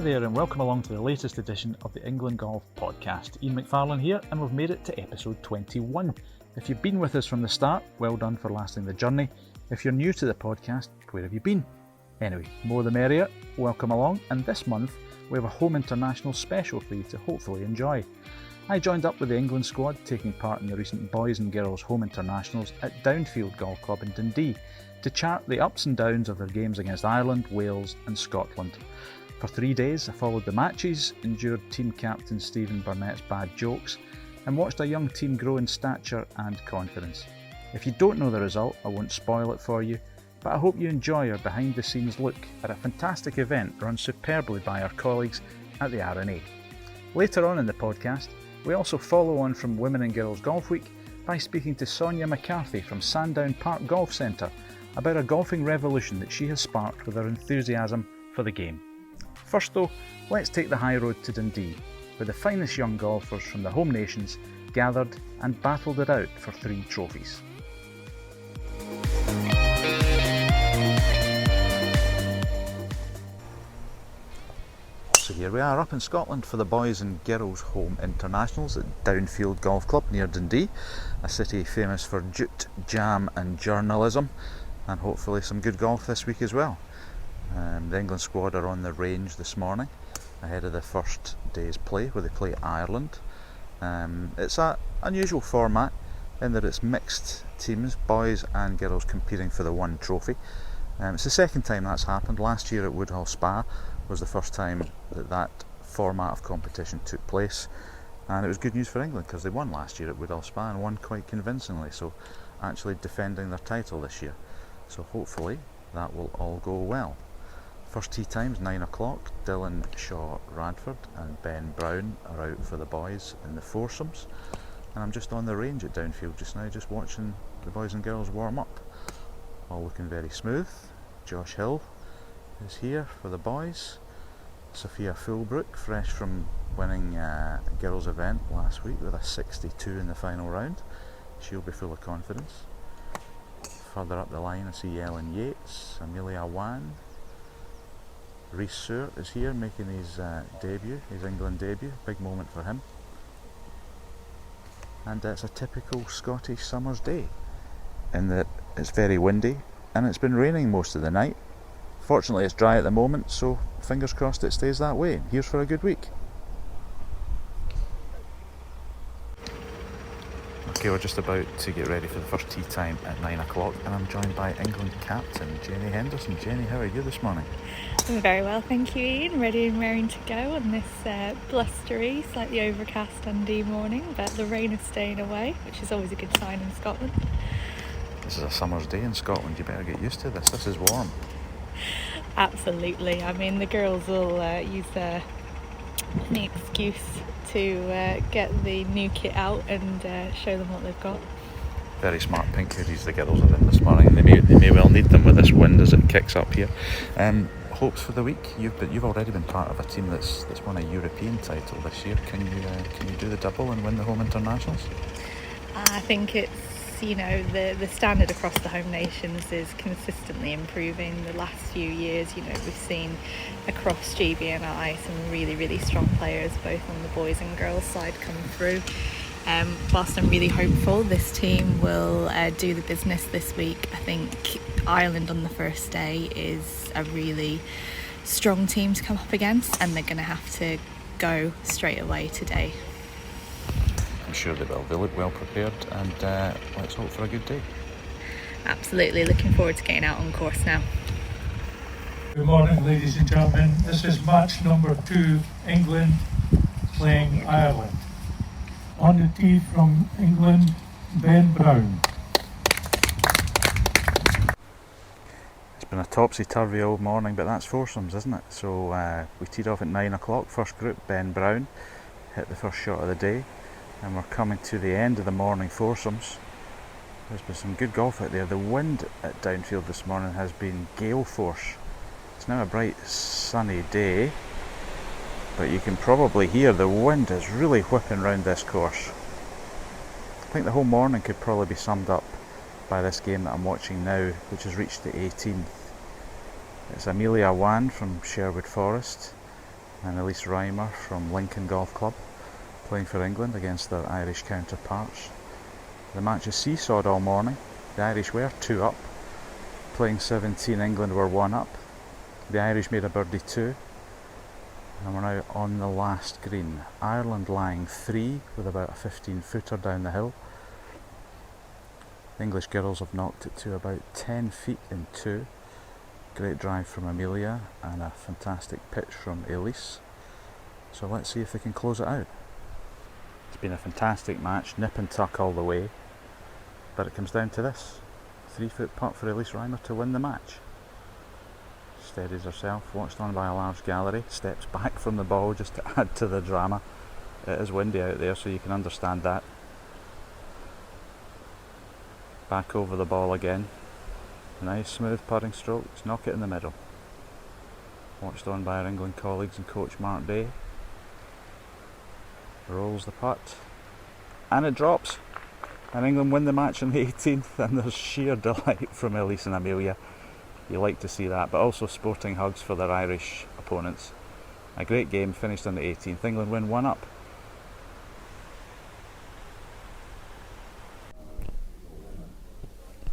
there and welcome along to the latest edition of the England Golf Podcast. Ian McFarlane here and we've made it to episode 21. If you've been with us from the start, well done for lasting the journey. If you're new to the podcast, where have you been? Anyway, more the merrier, welcome along, and this month we have a home international special for you to hopefully enjoy. I joined up with the England squad taking part in the recent boys and girls home internationals at Downfield Golf Club in Dundee to chart the ups and downs of their games against Ireland, Wales and Scotland. For 3 days I followed the matches, endured team captain Stephen Burnett's bad jokes and watched a young team grow in stature and confidence. If you don't know the result, I won't spoil it for you, but I hope you enjoy our behind the scenes look at a fantastic event run superbly by our colleagues at the R&A. Later on in the podcast, we also follow on from Women and Girls Golf Week by speaking to Sonia McCarthy from Sandown Park Golf Centre about a golfing revolution that she has sparked with her enthusiasm for the game. First though, let's take the high road to Dundee, where the finest young golfers from the home nations gathered and battled it out for 3 trophies. So here we are up in Scotland for the boys and girls home internationals at Downfield Golf Club near Dundee, a city famous for jute, jam and journalism, and hopefully some good golf this week as well. The England squad are on the range this morning ahead of the first day's play where they play Ireland. It's an unusual format in that it's mixed teams, boys and girls competing for the one trophy. It's the second time that's happened. Last year at Woodhall Spa was the first time that format of competition took place, and it was good news for England because they won last year at Woodhall Spa and won quite convincingly, so actually defending their title this year. So hopefully that will all go well. First tee time's 9 o'clock. Dylan, Shaw, Radford and Ben Brown are out for the boys in the foursomes, and I'm just on the range at Downfield just now, just watching the boys and girls warm up. All looking very smooth. Josh Hill is here for the boys. Sophia Fulbrook, fresh from winning a girls event last week with a 62 in the final round. She'll be full of confidence. Further up the line I see Ellen Yates, Amelia Wan. Rhys Stewart is here making his debut, his England debut, big moment for him. And it's a typical Scottish summer's day in that it's very windy and it's been raining most of the night. Fortunately it's dry at the moment, so fingers crossed it stays that way. Here's for a good week. Okay, we're just about to get ready for the first tee time at 9 o'clock and I'm joined by England captain Jenny Henderson. Jenny, how are you this morning? I'm very well, thank you Ian. Ready and raring to go on this blustery, slightly overcast Dundee morning, but the rain is staying away, which is always a good sign in Scotland. This is a summer's day in Scotland, you better get used to this. This is warm. Absolutely. I mean, the girls will use any excuse to get the new kit out and show them what they've got. Very smart pink hoodies the girls are in this morning, and they may well need them with this wind as it kicks up here. Hopes for the week. You've already been part of a team that's won a European title this year. Can you do the double and win the home internationals? I think it's, the standard across the home nations is consistently improving. The last few years, we've seen across GB&I some really, really strong players, both on the boys and girls side, come through. Whilst I'm really hopeful this team will do the business this week, I think Ireland on the first day is a really strong team to come up against, and they're going to have to go straight away today. I'm sure they will. They look well prepared, and let's hope for a good day. Absolutely, looking forward to getting out on course now. Good morning, ladies and gentlemen. This is match number 2, England playing Ireland. On the tee from England, Ben Brown. It's been a topsy-turvy old morning, but that's foursomes, isn't it? So we teed off at 9 o'clock. First group, Ben Brown hit the first shot of the day, and we're coming to the end of the morning foursomes. There's been some good golf out there. The wind at Downfield this morning has been gale force. It's now a bright sunny day, but you can probably hear the wind is really whipping round this course. I think the whole morning could probably be summed up by this game that I'm watching now, which has reached the 18th. It's Amelia Wan from Sherwood Forest and Elise Reimer from Lincoln Golf Club, playing for England against their Irish counterparts. The match is seesawed all morning. The Irish were 2 up, playing 17, England were 1 up. The Irish made a birdie 2, and we're now on the last green. Ireland lying 3 with about a 15-footer down the hill. The English girls have knocked it to about 10 feet in 2. Great drive from Amelia and a fantastic pitch from Elise. So let's see if they can close it out. It's been a fantastic match, nip and tuck all the way, but it comes down to this. 3-foot putt for Elise Reimer to win the match. Steadies herself, watched on by a large gallery, steps back from the ball just to add to the drama. It is windy out there, so you can understand that. Back over the ball again. Nice smooth putting strokes, knock it in the middle. Watched on by our England colleagues and coach Mark Day. Rolls the putt, and it drops. And England win the match on the 18th, and there's sheer delight from Elise and Amelia. You like to see that, but also sporting hugs for their Irish opponents. A great game finished on the 18th. England win 1 up.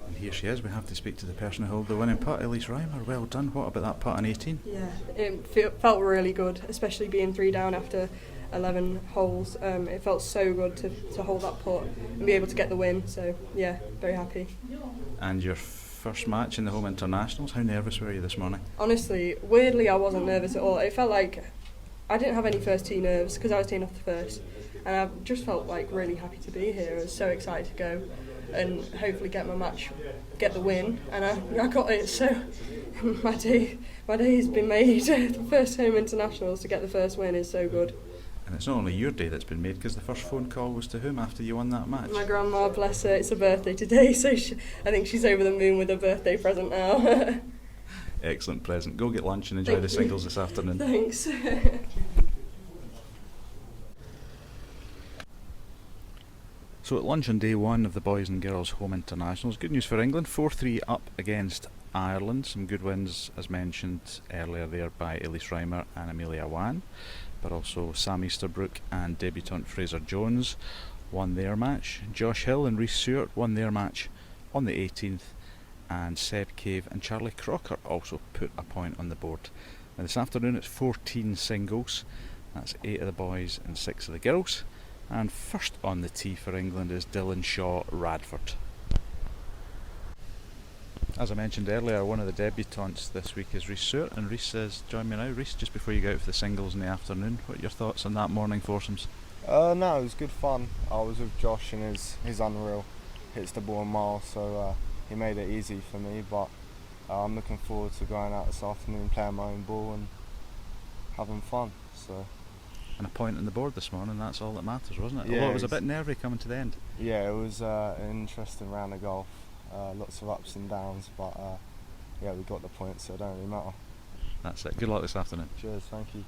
And here she is. We have to speak to the person who held the winning putt, Elise Reimer. Well done. What about that putt on 18? Yeah, it felt really good, especially being 3 down after 11 holes. It felt so good to hold that putt and be able to get the win. So yeah, very happy. And your first match in the home internationals, how nervous were you this morning? Honestly, weirdly, I wasn't nervous at all. It felt like I didn't have any first tee nerves because I was teeing off the first, and I just felt like really happy to be here. I was so excited to go and hopefully get my match, get the win, and I got it. So my day has been made. The first home internationals to get the first win is so good. And it's not only your day that's been made, because the first phone call was to whom after you won that match? My grandma, bless her, it's her birthday today, so I think she's over the moon with her birthday present now. Excellent present. Go get lunch and enjoy the singles this afternoon. Thanks. So at lunch on day 1 of the boys and girls home internationals, good news for England, 4-3 up against Ireland. Some good wins as mentioned earlier there by Elise Reimer and Amelia Wan, but also Sam Easterbrook and debutant Fraser Jones won their match. Josh Hill and Rhys Stewart won their match on the 18th, and Seb Cave and Charlie Crocker also put a point on the board. Now this afternoon it's 14 singles, that's 8 of the boys and 6 of the girls, and first on the tee for England is Dylan Shaw Radford. As I mentioned earlier, one of the debutants this week is Rhys Stewart, and Rhys says, join me now. Rhys, just before you go out for the singles in the afternoon, what are your thoughts on that morning foursomes? No, it was good fun. I was with Josh and he's unreal. Hits the ball a mile, so he made it easy for me, but I'm looking forward to going out this afternoon, playing my own ball and having fun. So. And a point on the board this morning, that's all that matters, wasn't it? Yeah, Although it was a bit nervy coming to the end. Yeah, it was an interesting round of golf. Lots of ups and downs, but yeah, we got the points, so it don't really matter. That's it. Good luck this afternoon. Cheers, thank you.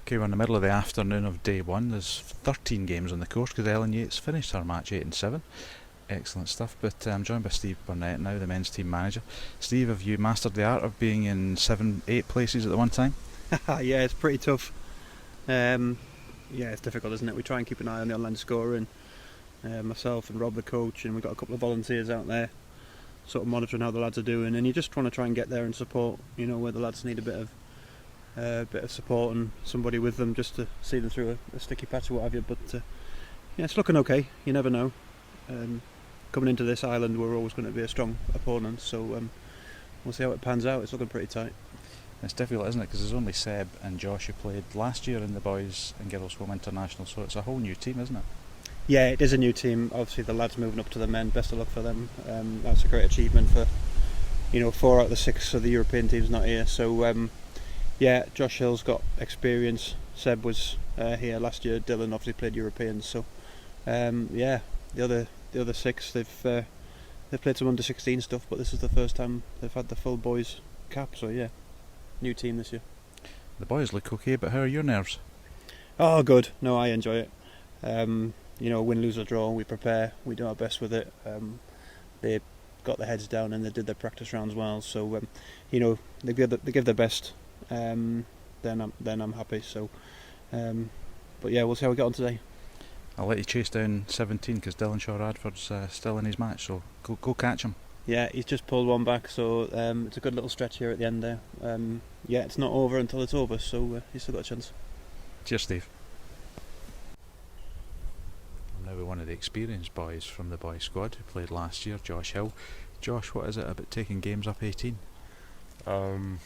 Okay, we're in the middle of the afternoon of day 1. There's 13 games on the course because Ellen Yates finished her match 8 and 7. Excellent stuff. But I'm joined by Steve Burnett now, the men's team manager. Steve, have you mastered the art of being in 7-8 places at the one time? Yeah, it's pretty tough. Yeah, it's difficult, isn't it? We try and keep an eye on the online scoring. Myself and Rob, the coach, and we've got a couple of volunteers out there sort of monitoring how the lads are doing, and you just want to try and get there and support, you know, where the lads need a bit of support and somebody with them just to see them through a sticky patch or what have you. But yeah, it's looking okay. You never know. Coming into this island, we're always going to be a strong opponent, so we'll see how it pans out. It's looking pretty tight. It's difficult, isn't it? Because there's only Seb and Josh who played last year in the boys and girls home international, so it's a whole new team, isn't it? Yeah, it is a new team. Obviously, the lads moving up to the men. Best of luck for them. That's a great achievement for, 4 out of the 6 of the European teams not here. So, yeah, Josh Hill's got experience. Seb was here last year. Dylan obviously played Europeans. So, yeah, the other 6 they've played some under-16 stuff, but this is the first time they've had the full boys cap. So, yeah, new team this year. The boys look okay, but how are your nerves? Oh, good. No, I enjoy it. Win, lose or draw, we prepare, we do our best with it. They got their heads down and they did their practice rounds well, so they give their best then I'm happy. So, but yeah, we'll see how we get on today. I'll let you chase down 17 because Dylan Shaw Radford's still in his match, so go catch him. Yeah, he's just pulled one back, so it's a good little stretch here at the end there. Yeah, it's not over until it's over, so he's still got a chance. Cheers, Steve. I'm now with one of the experienced boys from the boys squad who played last year, Josh Hill. Josh, what is it about taking games up 18? I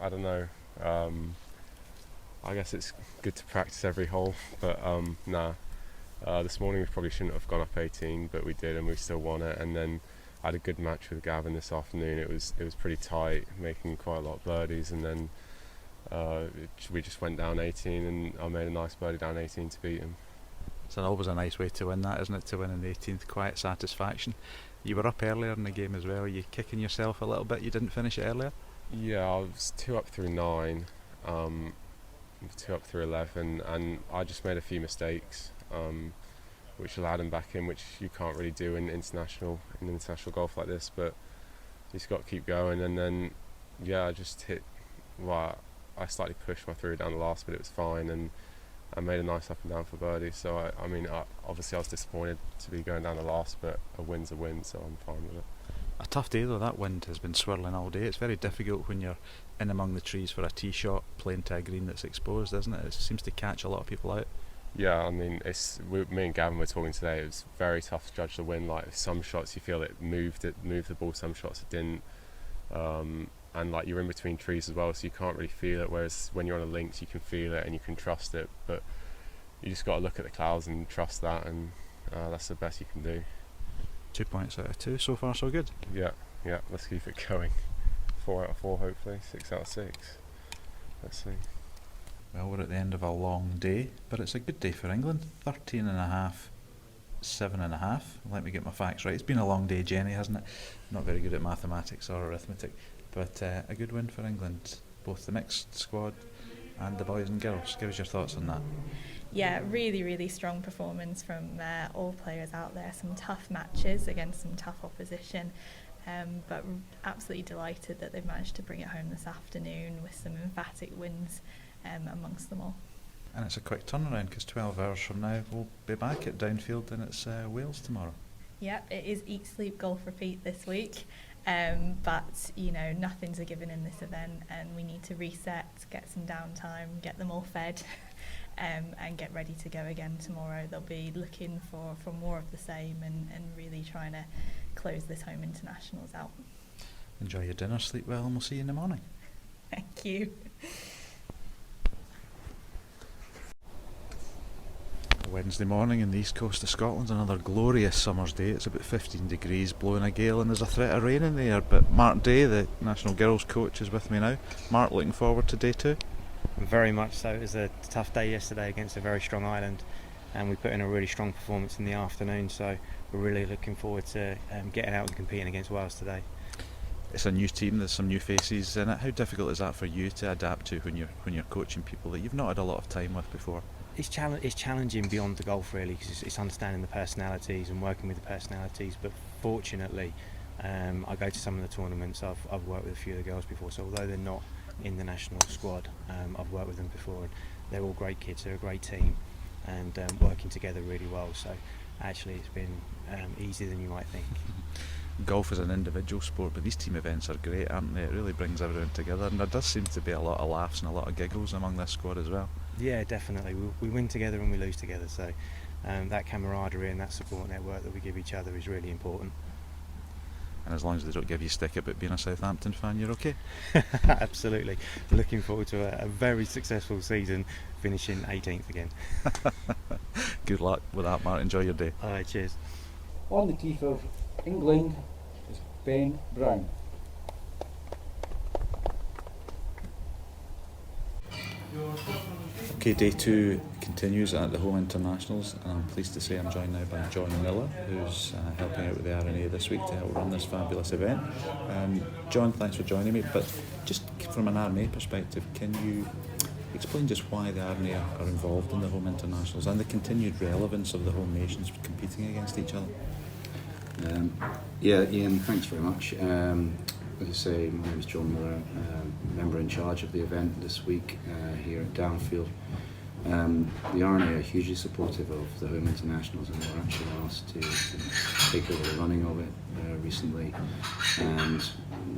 don't know. I guess it's good to practice every hole, but this morning we probably shouldn't have gone up 18, but we did, and we still won it. And then I had a good match with Gavin this afternoon. It was pretty tight, making quite a lot of birdies, and then we just went down 18, and I made a nice birdie down 18 to beat him. It's always a nice way to win that, isn't it? To win in the 18th, quiet satisfaction. You were up earlier in the game as well. Are you kicking yourself a little bit? You didn't finish it earlier? Yeah, I was 2 up through 9, 2 up through 11, and I just made a few mistakes, which allowed him back in, which you can't really do in international golf like this. But you just got to keep going. And then, yeah, I just hit. Well, I slightly pushed my through down the last, but it was fine, and I made a nice up and down for birdie. So obviously I was disappointed to be going down the last, but a win's a win, so I'm fine with it. A tough day though. That wind has been swirling all day. It's very difficult when you're in among the trees for a tee shot playing to a green that's exposed, isn't it? It seems to catch a lot of people out. Yeah, I mean, me and Gavin were talking today. It was very tough to judge the wind. Like some shots you feel it moved the ball, some shots it didn't, and like you're in between trees as well, so you can't really feel it. Whereas when you're on a links, you can feel it and you can trust it. But you just got to look at the clouds and trust that, and that's the best you can do. 2 points out of 2, so far so good. Yeah, let's keep it going. 4 out of 4 hopefully, 6 out of 6. Let's see. Well, we're at the end of a long day, but it's a good day for England. 13.5, 7.5. Let me get my facts right. It's been a long day, Jenny, hasn't it? Not very good at mathematics or arithmetic, but a good win for England, both the mixed squad and the boys and girls. Give us your thoughts on that. Yeah, really, really strong performance from all players out there. Some tough matches against some tough opposition, but absolutely delighted that they've managed to bring it home this afternoon with some emphatic wins amongst them all. And it's a quick turnaround because 12 hours from now we'll be back at Downfield and it's Wales tomorrow. Yep, it is Eat, Sleep, Golf, Repeat this week. But nothing's a given in this event, and we need to reset, get some downtime, get them all fed, and get ready to go again tomorrow. They'll be looking for more of the same and really trying to close this home internationals out. Enjoy your dinner, sleep well, and we'll see you in the morning. Thank you. Wednesday morning in the east coast of Scotland, another glorious summer's day. It's about 15 degrees, blowing a gale, and there's a threat of rain in the air. But Mark Day, the national girls coach, is with me now. Mark, looking forward to day 2? Very much so. It was a tough day yesterday against a very strong Ireland, and we put in a really strong performance in the afternoon, so we're really looking forward to getting out and competing against Wales today. It's a new team, there's some new faces in it. How difficult is that for you to adapt to when you're coaching people that you've not had a lot of time with before? It's challenging beyond the golf really, because it's understanding the personalities and working with the personalities, but fortunately I go to some of the tournaments. I've worked with a few of the girls before, so although they're not in the national squad, I've worked with them before, and they're all great kids. They're a great team and working together really well, so actually it's been easier than you might think. Golf is an individual sport, but these team events are great, aren't they? It really brings everyone together, and there does seem to be a lot of laughs and a lot of giggles among this squad as well. Yeah, definitely. We win together and we lose together, so that camaraderie and that support network that we give each other is really important. And as long as they don't give you stick about being a Southampton fan, you're okay. Absolutely. Looking forward to a very successful season, finishing 18th again. Good luck with that, Mark. Enjoy your day. All right, cheers. On the tee for England is Ben Brown. Okay, day 2 continues at the home internationals, and I'm pleased to say I'm joined now by John Miller, who's helping out with the R&A this week to help run this fabulous event. John, thanks for joining me, but just from an R&A perspective, can you explain just why the R&A are involved in the home internationals and the continued relevance of the home nations competing against each other? Yeah, Ian, thanks very much. as I say, my name is John Miller, member in charge of the event this week here at Downfield. The RNA are hugely supportive of the home internationals, and were actually asked to take over the running of it recently. And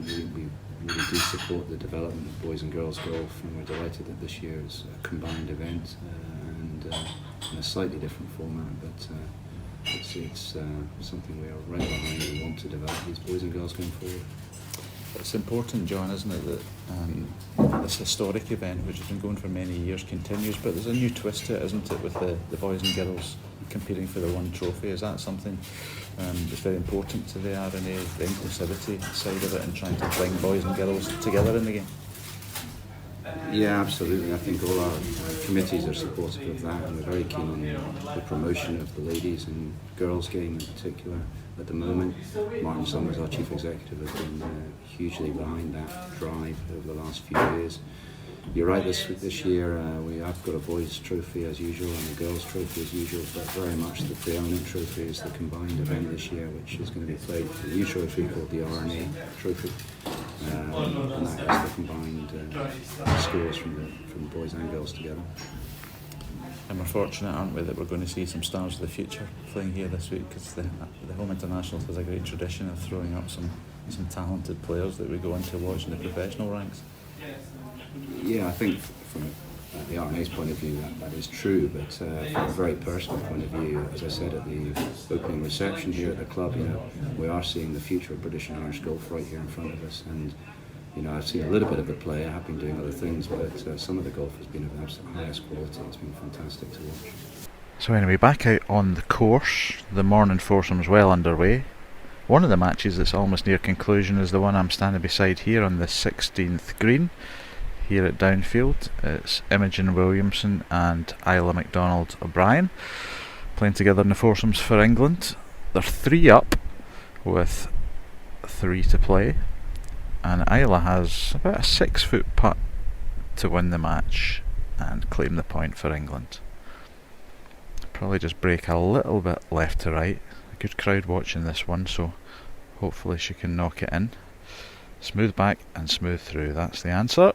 we really do support the development of boys and girls golf, and we're delighted that this year is a combined event and in a slightly different format, but it's something we are right behind. We want to develop these boys and girls going forward. It's important, John, isn't it, that this historic event, which has been going for many years, continues, but there's a new twist to it, isn't it, with the boys and girls competing for the one trophy. Is that something that's very important to the RNA, the inclusivity side of it, and trying to bring boys and girls together in the game? Yeah, absolutely. I think all our committees are supportive of that, and we're very keen on the promotion of the ladies and girls game in particular. At the moment, Martin Summers, our chief executive, has been hugely behind that drive over the last few years. You're right, this year we have got a boys' trophy as usual and a girls' trophy as usual, but very much the preeminent trophy is the combined event this year, which is going to be played for the new trophy called the RNA Trophy, and that is the combined scores from boys and girls together. And we're fortunate, aren't we, that we're going to see some stars of the future playing here this week, because the Home Internationals has a great tradition of throwing up some talented players that we go on to watch in the professional ranks. Yeah, I think from the RNA's point of view that is true, but from a very personal point of view, as I said at the opening reception here at the club, we are seeing the future of British and Irish golf right here in front of us, and I've seen a little bit of the play. I have been doing other things, but some of the golf has been of the absolute highest quality. It's been fantastic to watch. So anyway, back out on the course, the morning foursome's well underway. One of the matches that's almost near conclusion is the one I'm standing beside here on the 16th green here at Downfield. It's Imogen Williamson and Isla McDonald O'Brien playing together in the foursomes for England. They're 3 up with 3 to play, and Isla has about a 6-foot putt to win the match and claim the point for England. Probably just break a little bit left to right. A good crowd watching this one, so hopefully she can knock it in. Smooth back and smooth through, that's the answer.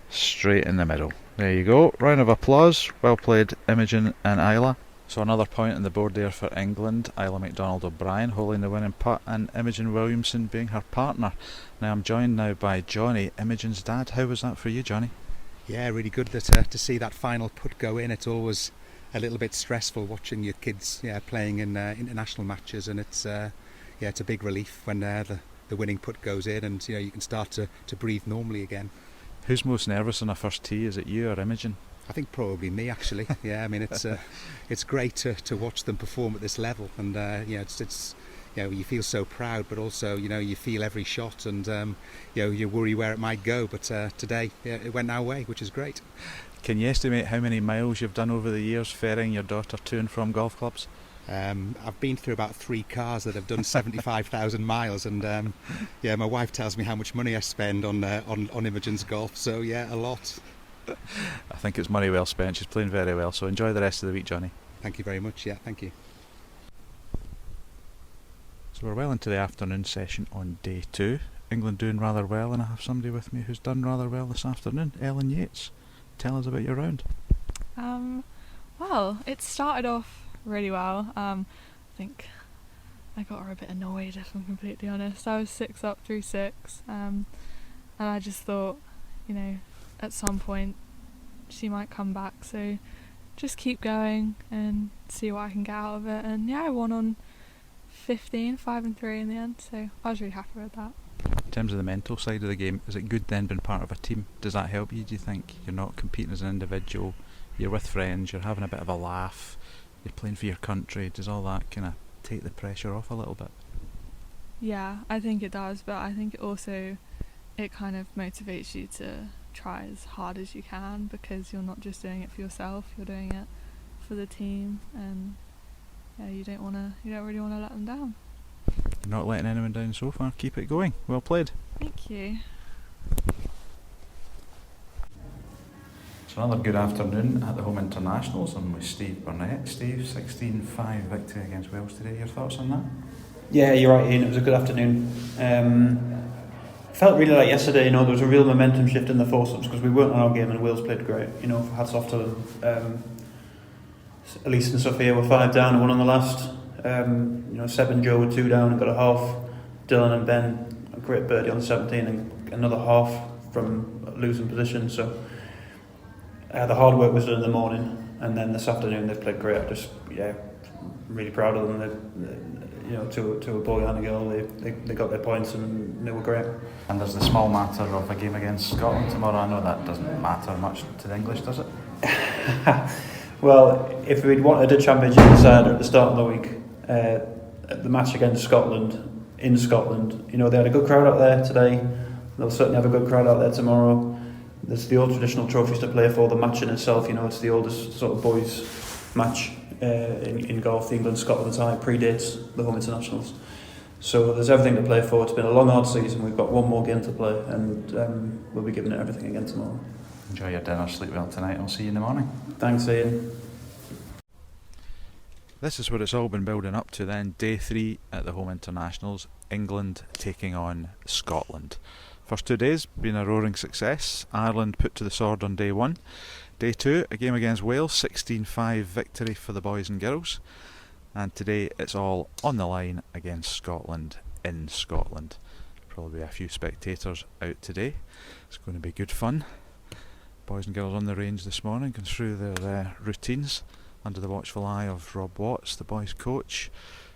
Straight in the middle. There you go, round of applause. Well played, Imogen and Isla. So another point on the board there for England. Isla McDonald O'Brien holding the winning putt, and Imogen Williamson being her partner. Now I'm joined now by Johnny, Imogen's dad. How was that for you, Johnny? Yeah, really good to see that final putt go in. It's always a little bit stressful watching your kids playing in international matches, and it's a big relief when the winning putt goes in, and you can start to breathe normally again. Who's most nervous on a first tee? Is it you or Imogen? I think probably me, actually. Yeah, I mean it's great to watch them perform at this level, and it's you feel so proud, but also you feel every shot, and you worry where it might go. But today it went our way, which is great. Can you estimate how many miles you've done over the years ferrying your daughter to and from golf clubs? I've been through about 3 cars that have done 75,000 miles, and my wife tells me how much money I spend on Imogen's golf. So yeah, a lot. I think it's money well spent. She's playing very well, so enjoy the rest of the week, Johnny. Thank you very much. Yeah, thank you. So we're well into the afternoon session on day 2. England doing rather well, and I have somebody with me who's done rather well this afternoon. Ellen Yates, tell us about your round. Well, it started off really well. I think I got her a bit annoyed, if I'm completely honest. I was 6 up through 6, and I just thought, at some point she might come back, so just keep going and see what I can get out of it. And I won on 15, 5 and 3 in the end, so I was really happy with that. In terms of the mental side of the game, is it good then being part of a team? Does that help you, do you think? You're not competing as an individual, you're with friends, you're having a bit of a laugh, you're playing for your country. Does all that kind of take the pressure off a little bit? Yeah, I think it does, but I think also it kind of motivates you to try as hard as you can, because you're not just doing it for yourself, you're doing it for the team, and you don't really want to let them down. You're not letting anyone down so far. Keep it going. Well played. Thank you. So another good afternoon at the Home Internationals. I'm with Steve Burnett. Steve, 16-5 victory against Wales today. Your thoughts on that? Yeah, you're right, Ian. It was a good afternoon. Felt really like yesterday, there was a real momentum shift in the foursomes because we weren't on our game and Wales played great. Hats off to them. Elise and Sophia were 5 down and 1 on the last. Seb and Joe were 2 down and got a half. Dylan and Ben, a great birdie on 17 and another half from losing position. So the hard work was done in the morning, and then this afternoon they played great. Really proud of them. To a boy and a girl, they got their points and they were great. And there's the small matter of a game against Scotland tomorrow. I know that doesn't matter much to the English, does it? Well, if we'd wanted a championship decider at the start of the week, the match against Scotland, in Scotland, they had a good crowd out there today. They'll certainly have a good crowd out there tomorrow. There's the old traditional trophies to play for. The match in itself, it's the oldest sort of boys match in golf. The England-Scotland tie predates the home internationals. So there's everything to play for. It's been a long, hard season. We've got one more game to play, and we'll be giving it everything again tomorrow. Enjoy your dinner, sleep well tonight. I'll see you in the morning. Thanks, Ian. This is what it's all been building up to then. Day 3 at the home internationals. England taking on Scotland. First 2 days been a roaring success. Ireland put to the sword on day 1. Day 2, a game against Wales, 16-5 victory for the boys and girls. And today it's all on the line against Scotland in Scotland. Probably be a few spectators out today. It's going to be good fun. Boys and girls on the range this morning, going through their routines under the watchful eye of Rob Watts, the boys' coach,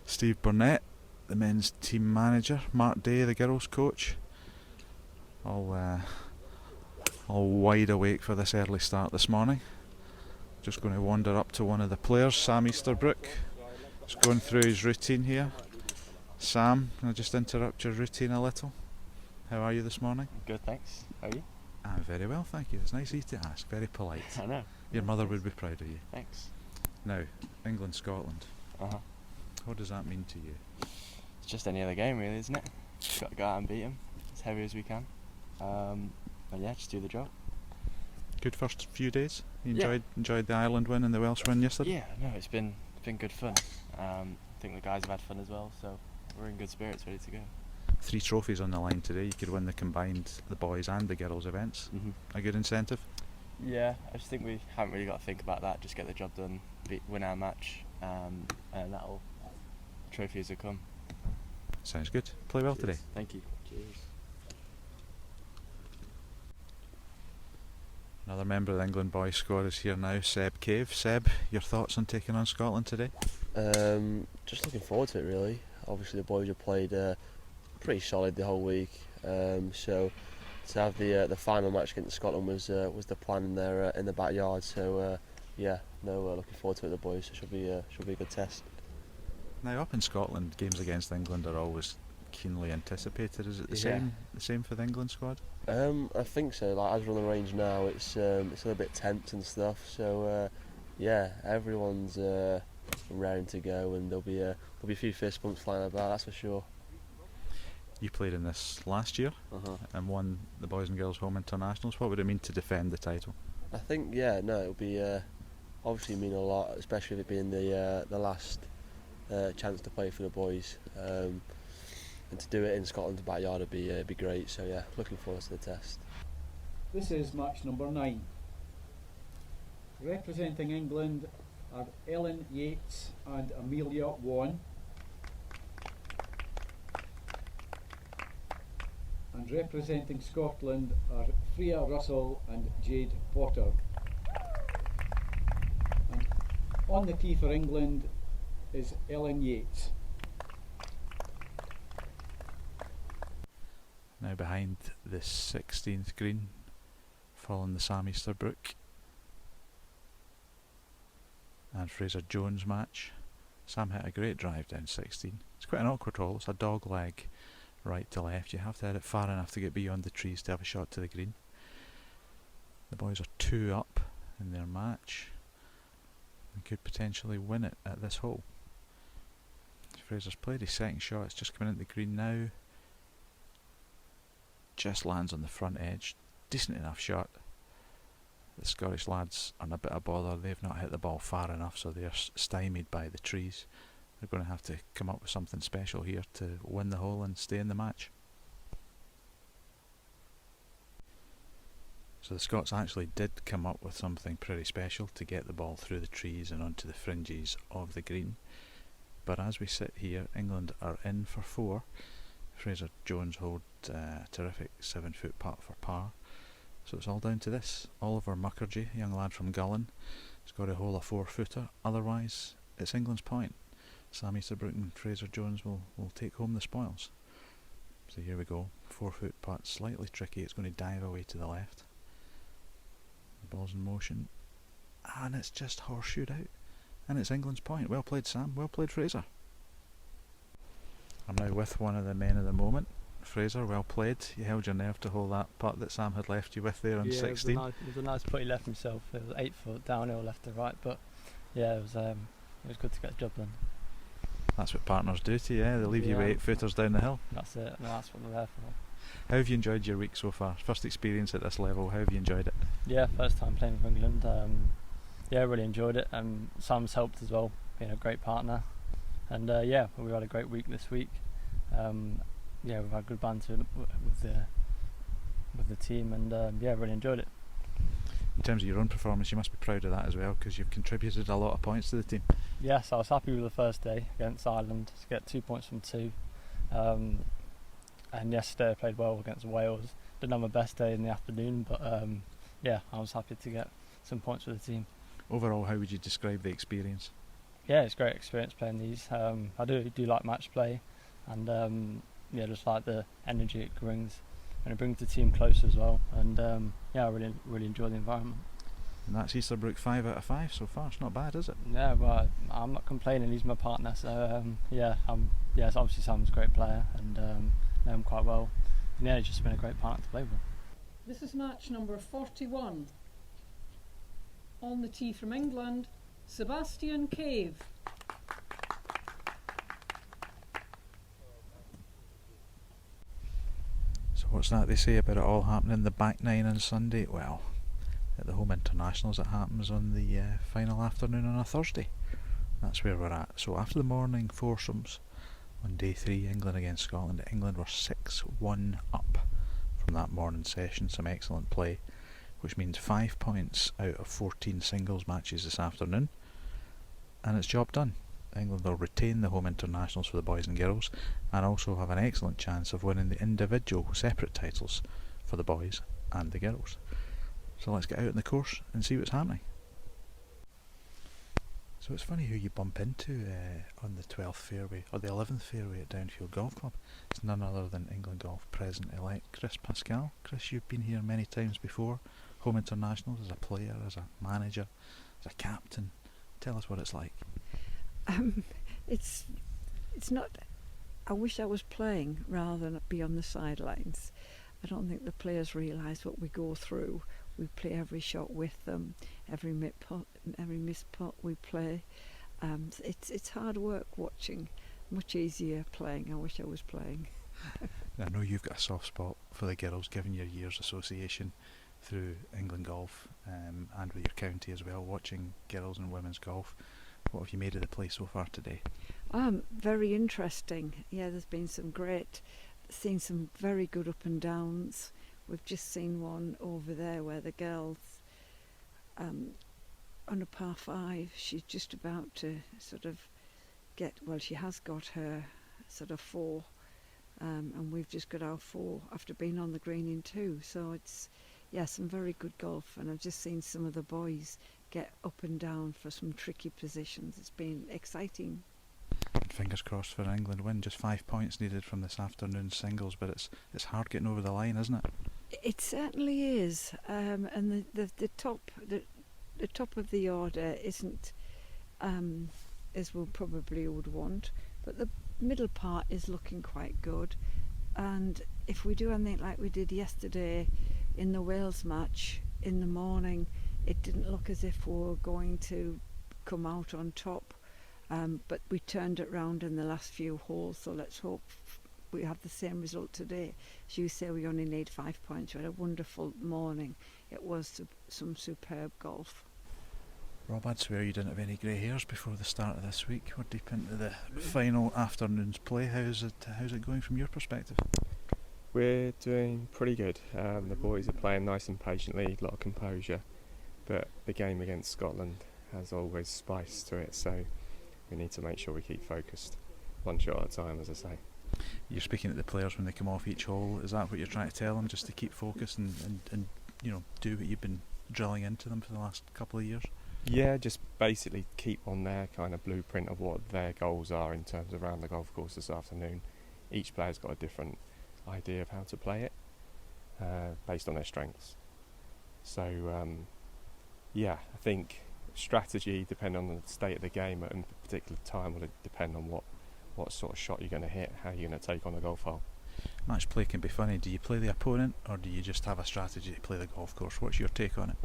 Steve Burnett, the men's team manager, Mark Day, the girls' coach. All wide awake for this early start this morning. Just going to wander up to one of the players, Sam Easterbrook. Just going through his routine here. Sam, can I just interrupt your routine a little? How are you this morning? Good, thanks. How are you? I'm very well, thank you. It's nice of you to ask, very polite. I know. Your mother would be proud of you. Thanks. Now, England-Scotland. Uh-huh. What does that mean to you? It's just any other game really, isn't it? Just got to go out and beat them as heavy as we can. And yeah, just do the job. Good first few days? You enjoyed the Ireland win and the Welsh win yesterday? Yeah, no, it's been good fun. I think the guys have had fun as well, so we're in good spirits, ready to go. 3 trophies on the line today. You could win the boys and the girls events. Mm-hmm. A good incentive? Yeah, I just think we haven't really got to think about that. Just get the job done, win our match, and that'll trophies will come. Sounds good. Play well today. Thank you. Cheers. Another member of the England boys squad is here now, Seb Cave. Seb, your thoughts on taking on Scotland today? Just looking forward to it really. Obviously the boys have played pretty solid the whole week, so to have the final match against Scotland was the plan in the backyard. So looking forward to it. The boys, so should be a good test. Now up in Scotland, games against England are always keenly anticipated. Is it the same for the England squad? I think so. Like as we're on the range now, it's a little bit tense and stuff. So everyone's raring to go, and there'll be a few fist bumps flying about. That's for sure. You played in this last year and won the boys and girls home internationals. What would it mean to defend the title? I think it'll be obviously mean a lot, especially with it being the last chance to play for the boys. And to do it in Scotland's backyard would be great. So looking forward to the test. This is match number 9. Representing England are Ellen Yates and Amelia Wan. And representing Scotland are Freya Russell and Jade Potter. And on the tee for England is Ellen Yates. Now behind the 16th green, following the Sam Easterbrook and Fraser Jones match. Sam hit a great drive down 16. It's quite an awkward hole. It's a dog leg right to left. You have to hit it far enough to get beyond the trees to have a shot to the green. The boys are 2 up in their match and could potentially win it at this hole. Fraser's played his second shot. It's just coming into the green now. Just lands on the front edge. Decent enough shot. The Scottish lads are in a bit of bother. They've not hit the ball far enough, so they're stymied by the trees. They're going to have to come up with something special here to win the hole and stay in the match. So the Scots actually did come up with something pretty special to get the ball through the trees and onto the fringes of the green. But as we sit here, England are in for 4. Fraser Jones holed a terrific 7-foot putt for par. So it's all down to this. Oliver Mukherjee, a young lad from Gullen, has got to hole a 4-footer. Otherwise, it's England's point. Sam Easterbrook and Fraser Jones will take home the spoils. So here we go. 4-foot putt, slightly tricky. It's going to dive away to the left. The ball's in motion. And it's just horseshoed out. And it's England's point. Well played, Sam. Well played, Fraser. I'm now with one of the men of the moment. Fraser, well played. You held your nerve to hold that putt that Sam had left you with there on 16. It was a nice putt he left himself. It was 8 foot downhill left to right, but yeah, it was good to get the job done. That's what partners do to you, yeah? They leave you with 8 footers down the hill. That's it, and that's what they're there for. How have you enjoyed your week so far? First experience at this level, how have you enjoyed it? Yeah, first time playing for England. Yeah, really enjoyed it. Sam's helped as well, being a great partner. And yeah, we've had a great week this week. Yeah, we've had good banter with the team, and yeah, really enjoyed it. In terms of your own performance, you must be proud of that as well, because you've contributed a lot of points to the team. Yes, I was happy with the first day against Ireland to get 2 points from 2. And yesterday I played well against Wales. Didn't have my best day in the afternoon, but yeah, I was happy to get some points for the team. Overall, how would you describe the experience? Yeah, it's a great experience playing these. I do like match play, and yeah, just like the energy it brings, and it brings the team close as well. And yeah, I really enjoy the environment. And that's Easterbrook 5 out of 5 so far. It's not bad, is it? Yeah, but I'm not complaining. He's my partner, so yeah, yeah. So obviously Sam's a great player, and know him quite well. And yeah, he's just been a great partner to play with. This is match number 41. On the tee from England, Sebastian Cave. So what's that they say about it all happening the back nine on Sunday? Well, at the home internationals it happens on the final afternoon on a Thursday. That's where we're at. So after the morning foursomes on day 3, England against Scotland, England were 6-1 up from that morning session. Some excellent play, which means 5 points out of 14 singles matches this afternoon, and it's job done. England will retain the home internationals for the boys and girls, and also have an excellent chance of winning the individual separate titles for the boys and the girls. So let's get out on the course and see what's happening. So it's funny who you bump into on the 12th fairway or the 11th fairway at Downfield Golf Club. It's none other than England Golf President-elect Chris Pascal. Chris, you've been here many times before, home internationals, as a player, as a manager, as a captain. Tell us what it's like. It's not. I wish I was playing rather than be on the sidelines. I don't think the players realise what we go through. We play every shot with them, every missed putt we play. It's hard work watching. Much easier playing. I wish I was playing. I know you've got a soft spot for the girls, given your years association through England Golf and with your county as well, watching girls and women's golf. What have you made of the play so far today? Very interesting. Yeah, there's been seen some very good up and downs. We've just seen one over there where the girls, on a par 5, she's just about to sort of she has got her sort of 4, and we've just got our 4 after being on the green in 2. So it's, yeah, some very good golf, and I've just seen some of the boys get up and down for some tricky positions. It's been exciting. Fingers crossed for an England win. Just 5 points needed from this afternoon's singles, but it's hard getting over the line, isn't it? It certainly is, and the top of the order isn't as we probably would want, but the middle part is looking quite good. And if we do anything like we did yesterday in the Wales match in the morning, it didn't look as if we were going to come out on top, but we turned it round in the last few holes, so let's hope we have the same result today. As you say, we only need 5 points. We had a wonderful morning. It was some superb golf. Rob, I'd swear you didn't have any grey hairs before the start of this week. We're deep into the final afternoon's play. How's it going from your perspective? We're doing pretty good. The boys are playing nice and patiently, a lot of composure, but the game against Scotland has always spice to it, so we need to make sure we keep focused, one shot at a time, as I say. You're speaking to the players when they come off each hole. Is that what you're trying to tell them, just to keep focused and do what you've been drilling into them for the last couple of years? Yeah, just basically keep on their kind of blueprint of what their goals are in terms of around the golf course this afternoon. Each player's got a different idea of how to play it based on their strengths. So I think strategy, depending on the state of the game at a particular time, will depend on what sort of shot you're going to hit, how you're going to take on the golf hole. Match play can be funny. Do you play the opponent or do you just have a strategy to play the golf course? What's your take on it?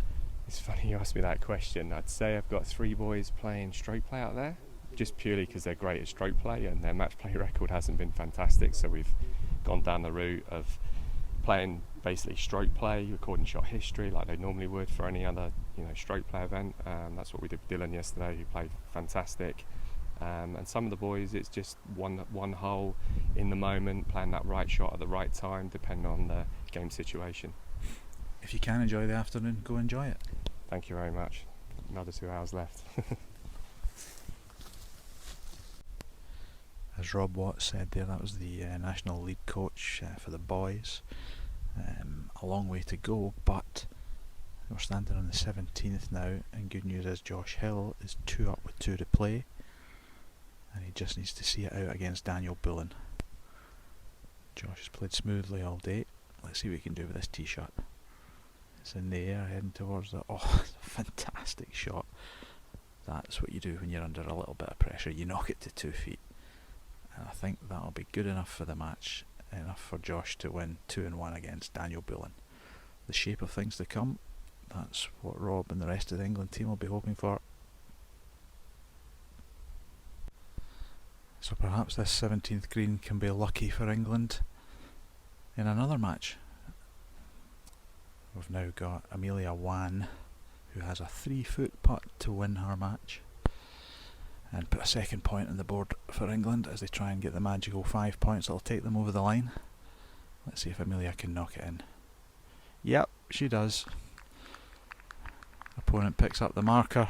It's funny you asked me that question. I'd say I've got 3 boys playing stroke play out there, just purely because they're great at stroke play and their match play record hasn't been fantastic, so we've gone down the route of playing basically stroke play, recording shot history like they normally would for any other stroke play event. That's what we did with Dylan yesterday, who played fantastic. And some of the boys, it's just one hole in the moment, playing that right shot at the right time, depending on the game situation. If you can enjoy the afternoon, go enjoy it. Thank you very much. Another 2 hours left. As Rob Watts said there, that was the national lead coach for the boys. A long way to go, but we're standing on the 17th now, and good news is Josh Hill is 2 up with 2 to play, and he just needs to see it out against Daniel Bullen. Josh has played smoothly all day. Let's see what he can do with this tee shot. It's in the air, heading towards the... Oh, it's a fantastic shot. That's what you do when you're under a little bit of pressure. You knock it to 2 feet. And I think that'll be good enough for the match, enough for Josh to win 2-1 against Daniel Bullen. The shape of things to come, that's what Rob and the rest of the England team will be hoping for. So perhaps this 17th green can be lucky for England in another match. We've now got Amelia Wan, who has a 3-foot putt to win her match and put a second point on the board for England as they try and get the magical 5 points that'll take them over the line. Let's see if Amelia can knock it in. Yep, she does. Opponent picks up the marker.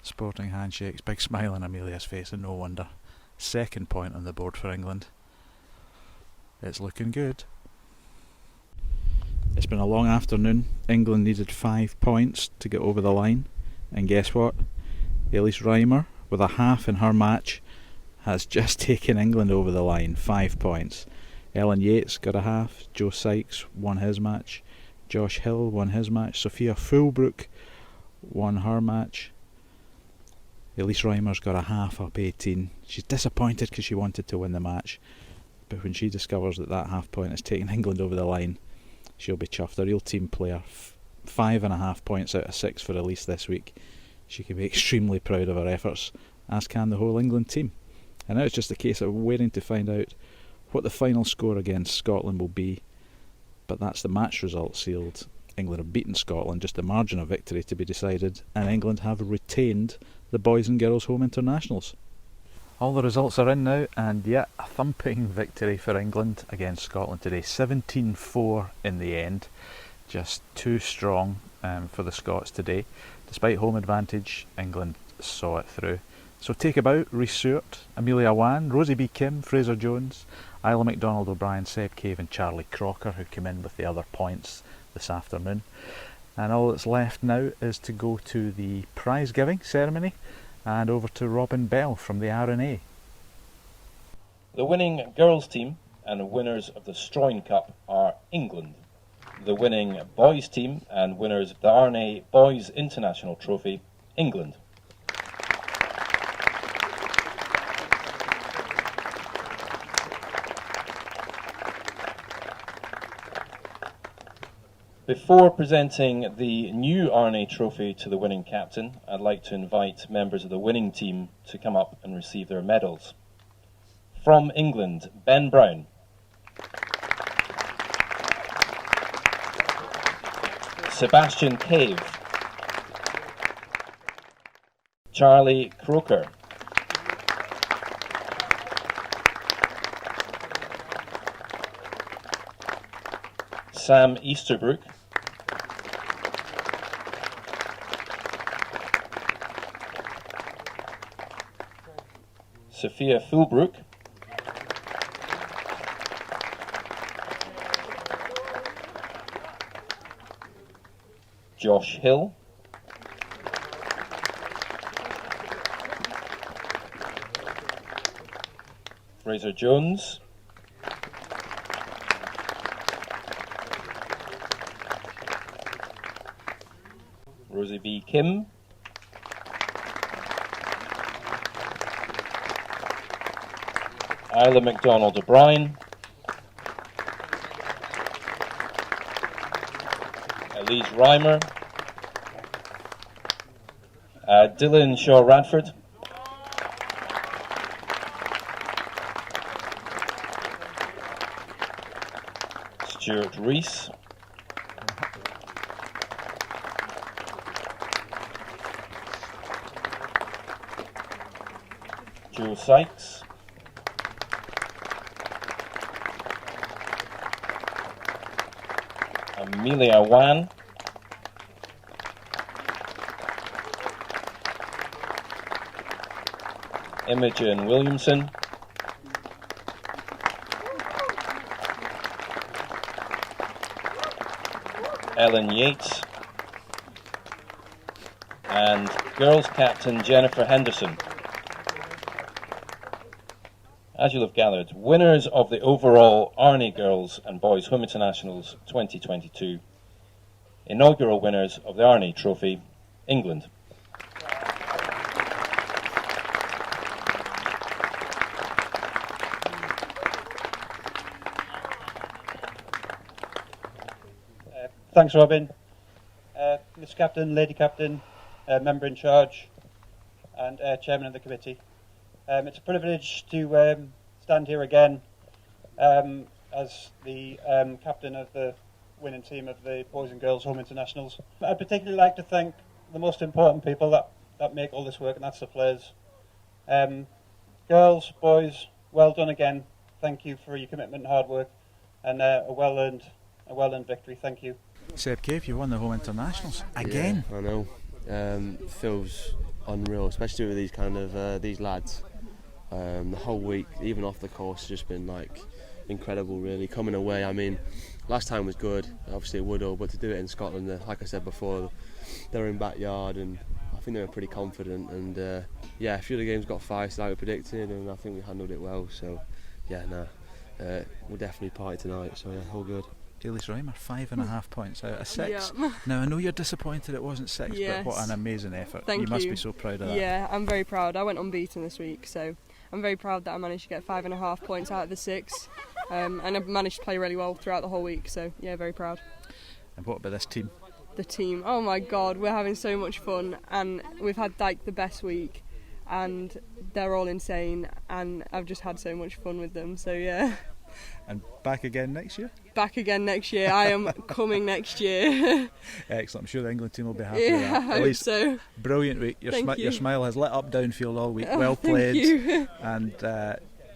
Sporting handshakes, big smile on Amelia's face, and no wonder. Second point on the board for England. It's looking good. It's been a long afternoon. England needed 5 points to get over the line, and guess what? Elise Reimer, with a half in her match, has just taken England over the line. 5 points. Ellen Yates got a half. Joe Sykes won his match. Josh Hill won his match. Sophia Fulbrook won her match. Elise Reimer's got a half up 18. She's disappointed because she wanted to win the match, but when she discovers that half point has taken England over the line, she'll be chuffed. A real team player. 5.5 points out of 6 for Elise this week. She can be extremely proud of her efforts, as can the whole England team. And now it's just a case of waiting to find out what the final score against Scotland will be. But that's the match result sealed. England have beaten Scotland, just a margin of victory to be decided, and England have retained the boys and girls home internationals. All the results are in now, and yet a thumping victory for England against Scotland today. 17-4 in the end. Just too strong for the Scots today. Despite home advantage, England saw it through. So take a bow: Rhys Stewart, Amelia Wan, Rosie B. Kim, Fraser Jones, Isla McDonald O'Brien, Seb Cave and Charlie Crocker, who came in with the other points this afternoon. And all that's left now is to go to the prize giving ceremony and over to Robin Bell from the R&A. The winning girls team and winners of the Stroin Cup are England. The winning boys team and winners of the R&A Boys International Trophy, England. Before presenting the new R&A trophy to the winning captain, I'd like to invite members of the winning team to come up and receive their medals. From England, Ben Brown. Sebastian Cave. Charlie Croker. Sam Easterbrook. Sophia Fulbrook. Josh Hill. Fraser Jones. Rosie B. Kim. Isla McDonald O'Brien. Elise Reimer. Dylan Shaw Radford. Stuart Rees. Joe Sykes. Amelia Wan. Imogen Williamson. Ellen Yates. And girls captain Jennifer Henderson. As you'll have gathered, winners of the overall Arnie Girls and Boys Home Internationals 2022. Inaugural winners of the Arnie Trophy, England. Thanks, Robin. Miss Captain, Lady Captain, Member in Charge, and Chairman of the Committee. It's a privilege to stand here again as the captain of the winning team of the Boys and Girls Home Internationals. I'd particularly like to thank the most important people that make all this work, and that's the players. Girls, boys, well done again. Thank you for your commitment and hard work, and a well-earned victory. Thank you. Seb Cave, you won the Home Internationals again. Yeah, I know. Feels unreal, especially with these kind of these lads. The whole week, even off the course, has just been like incredible. Really coming away. I mean, last time was good, obviously at Woodall, but to do it in Scotland, like I said before, they're in backyard, and I think they were pretty confident. And yeah, a few of the games got feisty like we predicted, and I think we handled it well. So yeah, we'll definitely party tonight. So yeah, all good. Elise Reimer, 5.5 points out of 6. Yeah. Now I know you're disappointed it wasn't 6, Yes. but what an amazing effort. Thank you must be so proud of that. Yeah, I'm very proud. I went unbeaten this week, so I'm very proud that I managed to get 5.5 points out of the 6. And I've managed to play really well throughout the whole week, so yeah, very proud. And what about this team? The team, oh my god, we're having so much fun, and we've had Dyke the best week, and they're all insane, and I've just had so much fun with them, so yeah. And back again next year? Back again next year. I am coming next year. Excellent. I'm sure the England team will be happy Yeah, with that. I hope so. Brilliant week. Thank you. Your smile has lit up Downfield all week. Oh, well thank played. you. And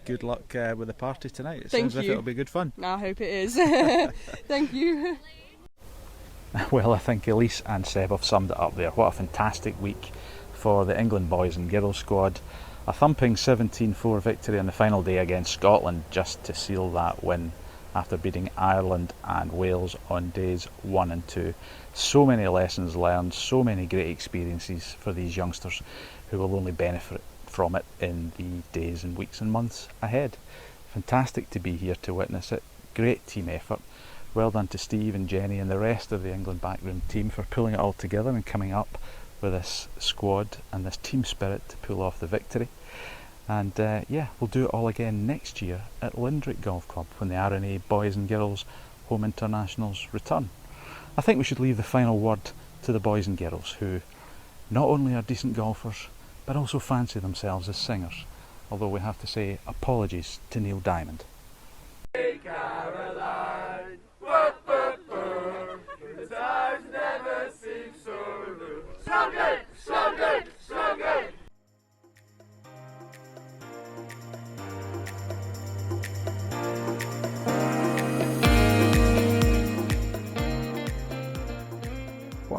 good luck with the party tonight. It Thank sounds as if you. it'll be good fun. I hope it is. Thank you. Well, I think Elise and Seb have summed it up there. What a fantastic week for the England boys and girls squad. A thumping 17-4 victory on the final day against Scotland just to seal that win after beating Ireland and Wales on days 1 and 2. So many lessons learned, so many great experiences for these youngsters who will only benefit from it in the days and weeks and months ahead. Fantastic to be here to witness it. Great team effort. Well done to Steve and Jenny and the rest of the England backroom team for pulling it all together and coming up with this squad and this team spirit to pull off the victory. And yeah, we'll do it all again next year at Lindrick Golf Club when the RNA Boys and Girls Home Internationals return. I think we should leave the final word to the boys and girls who not only are decent golfers but also fancy themselves as singers, although we have to say apologies to Neil Diamond. Hey Caroline, the times never seem so good. So good, so good, so good.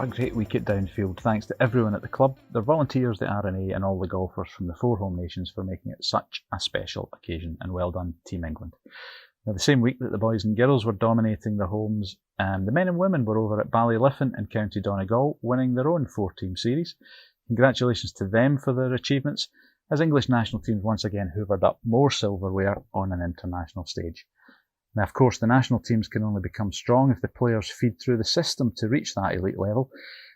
What a great week at Downfield. Thanks to everyone at the club, their volunteers, the R&A and all the golfers from the 4 home nations for making it such a special occasion, and well done Team England. Now, the same week that the boys and girls were dominating their homes, the men and women were over at Ballyliffin in County Donegal, winning their own 4-team series. Congratulations to them for their achievements, as English national teams once again hoovered up more silverware on an international stage. Now, of course, the national teams can only become strong if the players feed through the system to reach that elite level.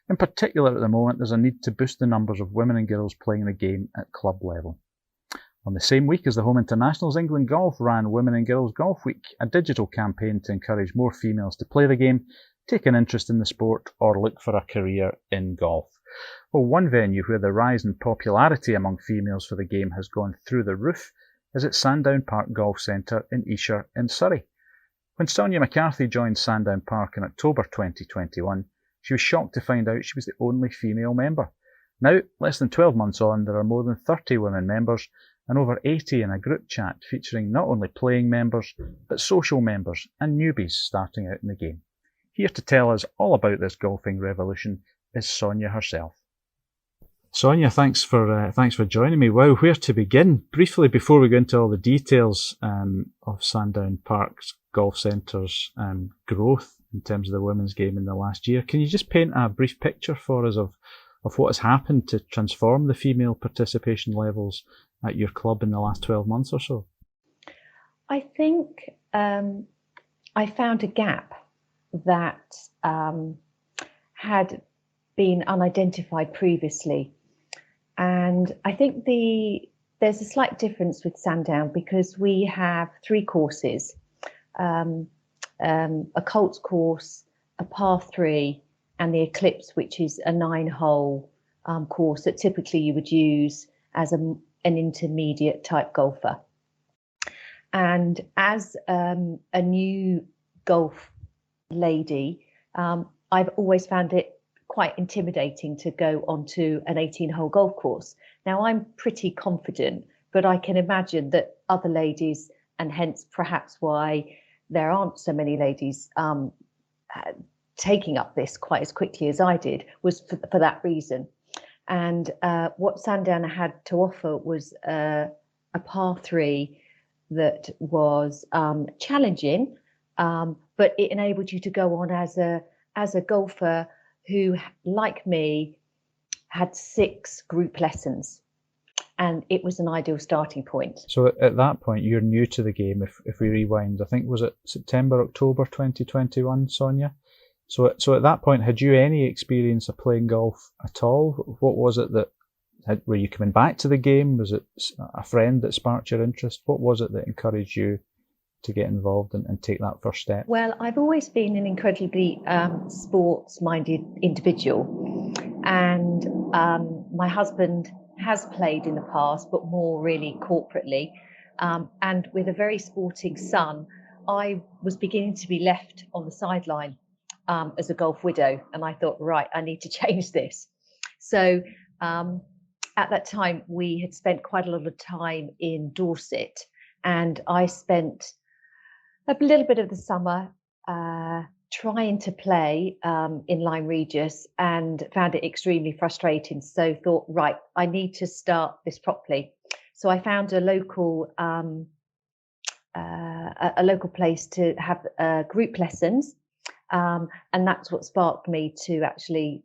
In particular, at the moment, there's a need to boost the numbers of women and girls playing the game at club level. On the same week as the home internationals, England Golf ran Women and Girls Golf Week, a digital campaign to encourage more females to play the game, take an interest in the sport, or look for a career in golf. Well, one venue where the rise in popularity among females for the game has gone through the roof is at Sandown Park Golf Centre in Esher in Surrey. When Sonia McCarthy joined Sandown Park in October 2021, she was shocked to find out she was the only female member. Now, less than 12 months on, there are more than 30 women members and over 80 in a group chat featuring not only playing members, but social members and newbies starting out in the game. Here to tell us all about this golfing revolution is Sonia herself. Sonia, thanks for joining me. Wow, where to begin? Briefly, before we go into all the details of Sandown Park's Golf Centre's growth in terms of the women's game in the last year, can you just paint a brief picture for us of what has happened to transform the female participation levels at your club in the last 12 months or so? I think I found a gap that had been unidentified previously. And I think there's a slight difference with Sandown because we have 3 courses, a Colts course, a par 3, and the Eclipse, which is a 9-hole course that typically you would use as an intermediate type golfer. And as a new golf lady, I've always found it quite intimidating to go onto an 18-hole golf course. Now, I'm pretty confident, but I can imagine that other ladies, and hence perhaps why there aren't so many ladies taking up this quite as quickly as I did, was for that reason. And what Sandown had to offer was a par 3 that was challenging, but it enabled you to go on as a golfer who, like me, had 6 group lessons, and it was an ideal starting point. So at that point, you're new to the game. If we rewind, I think, was it September, October 2021, Sonia? So at that point, had you any experience of playing golf at all? What was it were you coming back to the game? Was it a friend that sparked your interest? What was it that encouraged you to get involved and take that first step? Well, I've always been an incredibly sports-minded individual, and my husband has played in the past, but more really corporately. And with a very sporting son, I was beginning to be left on the sideline as a golf widow, and I thought, right, I need to change this. So at that time, we had spent quite a lot of time in Dorset, and I spent a little bit of the summer trying to play in Lyme Regis, and found it extremely frustrating. So thought, right, I need to start this properly. So I found a local place to have group lessons, and that's what sparked me to actually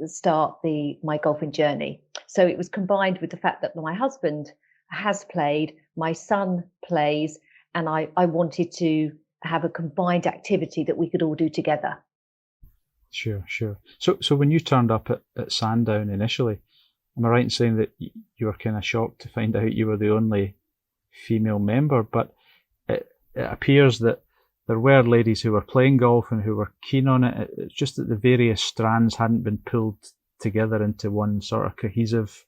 start my golfing journey. So it was combined with the fact that my husband has played, my son plays, and I wanted to have a combined activity that we could all do together. Sure. So when you turned up at Sandown initially, am I right in saying that you were kind of shocked to find out you were the only female member? But it appears that there were ladies who were playing golf and who were keen on it. It's just that the various strands hadn't been pulled together into one sort of cohesive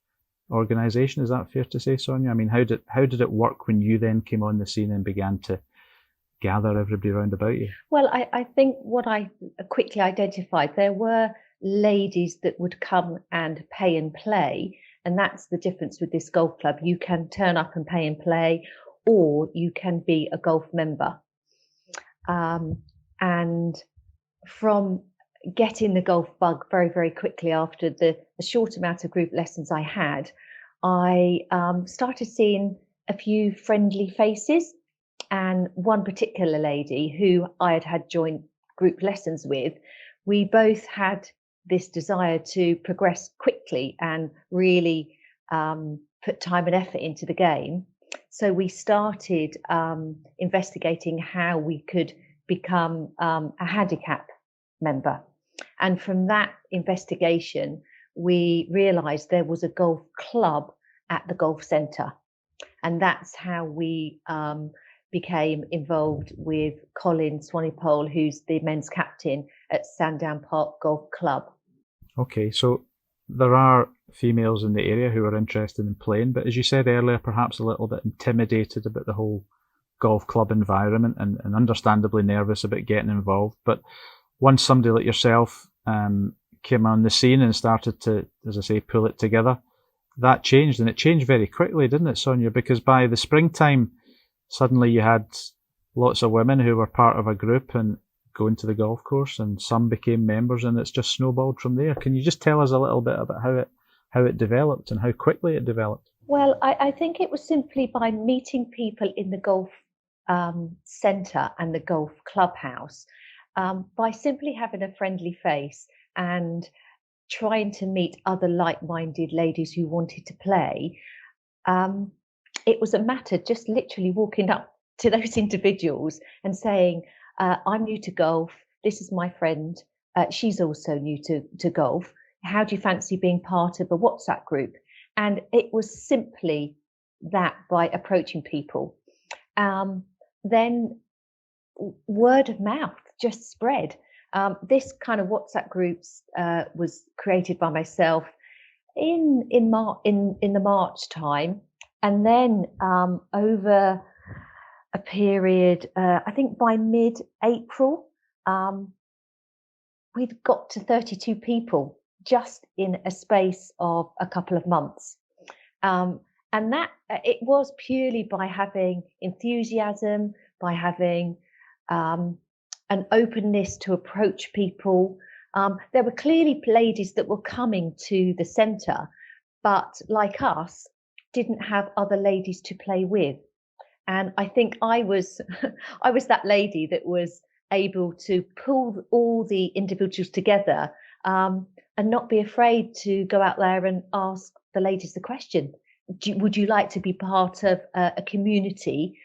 organisation. Is that fair to say, Sonia? I mean, how did it work when you then came on the scene and began to gather everybody around about you? Well, I think what I quickly identified, there were ladies that would come and pay and play, and that's the difference with this golf club. You can turn up and pay and play, or you can be a golf member. And from getting the golf bug very, very quickly after the short amount of group lessons I had, I started seeing a few friendly faces, and one particular lady who I had joint group lessons with. We both had this desire to progress quickly and really put time and effort into the game. So we started investigating how we could become a handicap member. And from that investigation, we realised there was a golf club at the golf centre. And that's how we became involved with Colin Swanepoel, who's the men's captain at Sandown Park Golf Club. Okay, so there are females in the area who are interested in playing, but as you said earlier, perhaps a little bit intimidated about the whole golf club environment and understandably nervous about getting involved. But once somebody like yourself came on the scene and started to, as I say, pull it together, that changed, and it changed very quickly, didn't it, Sonia? Because by the springtime, suddenly you had lots of women who were part of a group and going to the golf course, and some became members, and it's just snowballed from there. Can you just tell us a little bit about how it developed and how quickly it developed? Well, I think it was simply by meeting people in the golf centre and the golf clubhouse, by simply having a friendly face and trying to meet other like-minded ladies who wanted to play. It was a matter just literally walking up to those individuals and saying, I'm new to golf, this is my friend, she's also new to golf, how do you fancy being part of a WhatsApp group? And it was simply that, by approaching people. Then word of mouth just spread. This kind of WhatsApp groups was created by myself in the March time, and then over a period, I think by mid-April, we'd got to 32 people just in a space of a couple of months. And that it was purely by having enthusiasm, by having an openness to approach people. There were clearly ladies that were coming to the centre, but like us, didn't have other ladies to play with. And I think I was that lady that was able to pull all the individuals together and not be afraid to go out there and ask the ladies the question. Would you like to be part of a community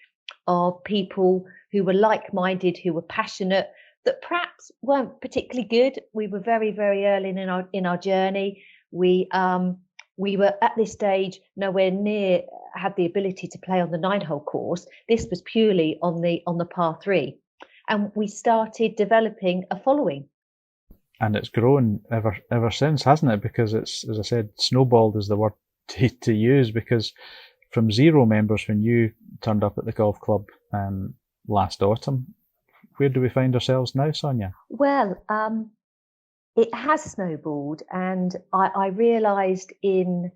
of people who were like-minded, who were passionate, that perhaps weren't particularly good? We were very, very early in our journey. We were at this stage nowhere near had the ability to play on the 9-hole course. This was purely on the par 3, and we started developing a following. And it's grown ever since, hasn't it? Because it's, as I said, snowballed is the word to use, because from 0 members when you turned up at the golf club last autumn, where do we find ourselves now, Sonia? Well, it has snowballed, and I realised in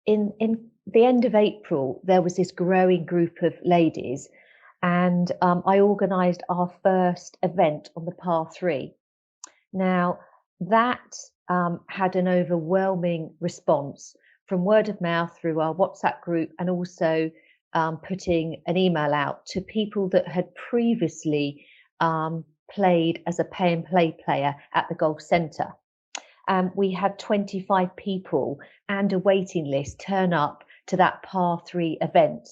the end of April there was this growing group of ladies, and I organised our first event on the par 3. Now that had an overwhelming response from word of mouth through our WhatsApp group, and also putting an email out to people that had previously played as a pay and play player at the golf centre. We had 25 people and a waiting list turn up to that par 3 event.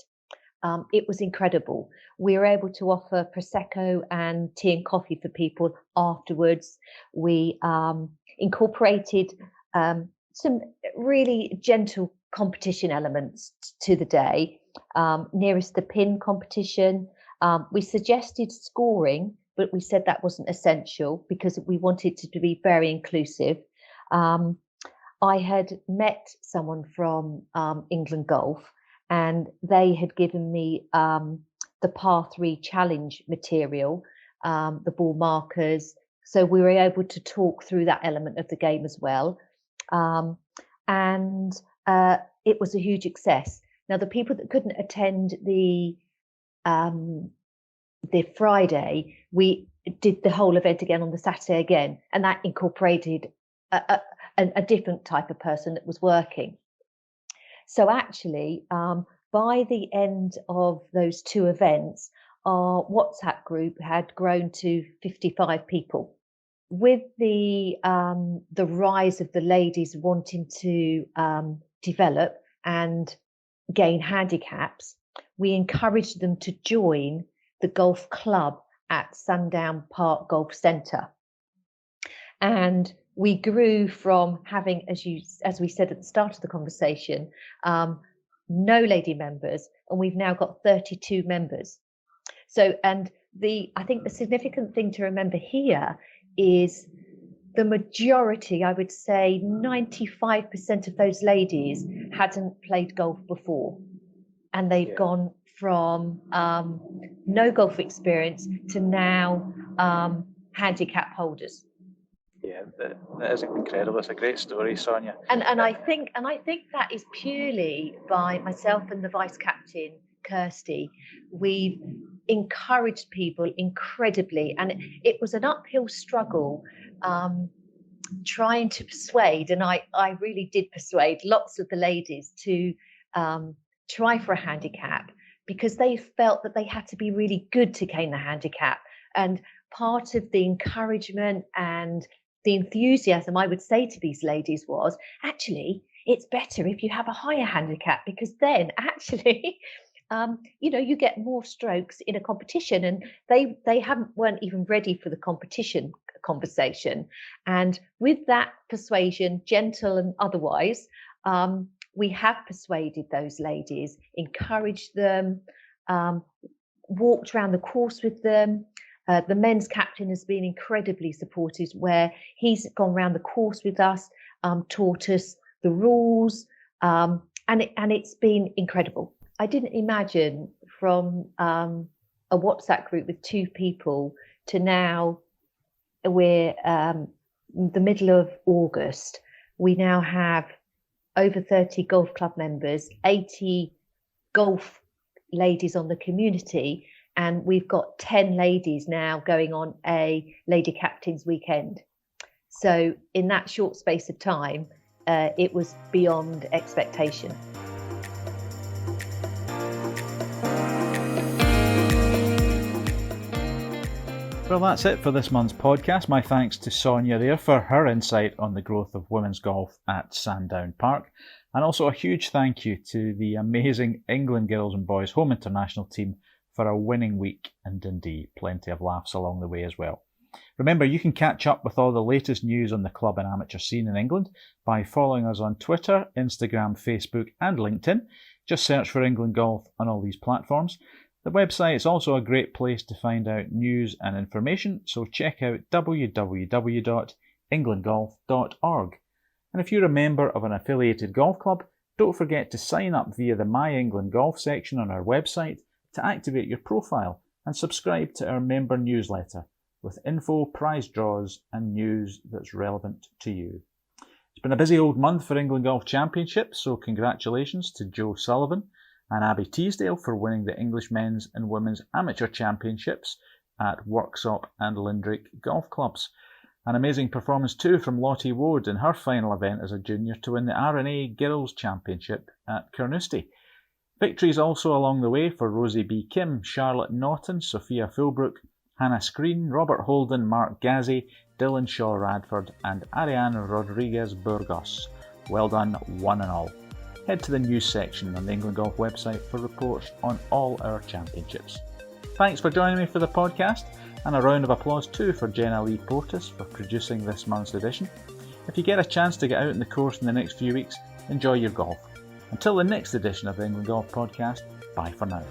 It was incredible. We were able to offer Prosecco and tea and coffee for people afterwards. We incorporated some really gentle competition elements to the day. Nearest the pin competition. We suggested scoring, but we said that wasn't essential because we wanted to be very inclusive. I had met someone from England Golf, and they had given me the par 3 challenge material, the ball markers. So we were able to talk through that element of the game as well. And it was a huge success. Now, the people that couldn't attend the the Friday, we did the whole event again on the Saturday again, and that incorporated a different type of person that was working. So actually, by the end of those two events, our WhatsApp group had grown to 55 people. With the rise of the ladies wanting to develop and gain handicaps, we encouraged them to join the golf club at Sandown Park Golf Centre. And we grew from having, as we said at the start of the conversation, no lady members, and we've now got 32 members. So, and I think the significant thing to remember here is the majority, I would say 95% of those ladies hadn't played golf before. And they've gone from no golf experience to now handicap holders. Yeah, that is incredible. It's a great story, Sonia. And I think that is purely by myself and the vice captain, Kirsty. We've encouraged people incredibly, and it was an uphill struggle trying to persuade, and I really did persuade lots of the ladies to try for a handicap, because they felt that they had to be really good to gain the handicap. And part of the encouragement and the enthusiasm I would say to these ladies was, actually, it's better if you have a higher handicap, because then actually you get more strokes in a competition. And they weren't even ready for the competition conversation. And with that persuasion, gentle and otherwise, we have persuaded those ladies, encouraged them, walked around the course with them. The men's captain has been incredibly supportive, where he's gone around the course with us, taught us the rules, and it's been incredible. I didn't imagine from a WhatsApp group with 2 people to now we're the middle of August. We now have over 30 golf club members, 80 golf ladies on the community, and we've got 10 ladies now going on a Lady Captains weekend. So in that short space of time, it was beyond expectation. Well, that's it for this month's podcast. My thanks to Sonia there for her insight on the growth of women's golf at Sandown Park. And also a huge thank you to the amazing England girls and boys home international team for a winning week in Dundee. Plenty of laughs along the way as well. Remember, you can catch up with all the latest news on the club and amateur scene in England by following us on Twitter, Instagram, Facebook and LinkedIn. Just search for England Golf on all these platforms. The website is also a great place to find out news and information, so check out www.englandgolf.org. And if you're a member of an affiliated golf club, don't forget to sign up via the My England Golf section on our website to activate your profile and subscribe to our member newsletter with info, prize draws and news that's relevant to you. It's been a busy old month for England Golf Championships, so congratulations to Joe Sullivan and Abby Teasdale for winning the English Men's and Women's Amateur Championships at Worksop and Lindrick Golf Clubs. An amazing performance too from Lottie Ward in her final event as a junior to win the R&A Girls Championship at Carnoustie. Victories also along the way for Rosie B. Kim, Charlotte Naughton, Sophia Philbrook, Hannah Screen, Robert Holden, Mark Gazzi, Dylan Shaw Radford and Ariane Rodriguez Burgos. Well done, one and all. Head to the news section on the England Golf website for reports on all our championships. Thanks for joining me for the podcast, and a round of applause too for Jenna Lee Portis for producing this month's edition. If you get a chance to get out in the course in the next few weeks, enjoy your golf. Until the next edition of the England Golf Podcast, bye for now.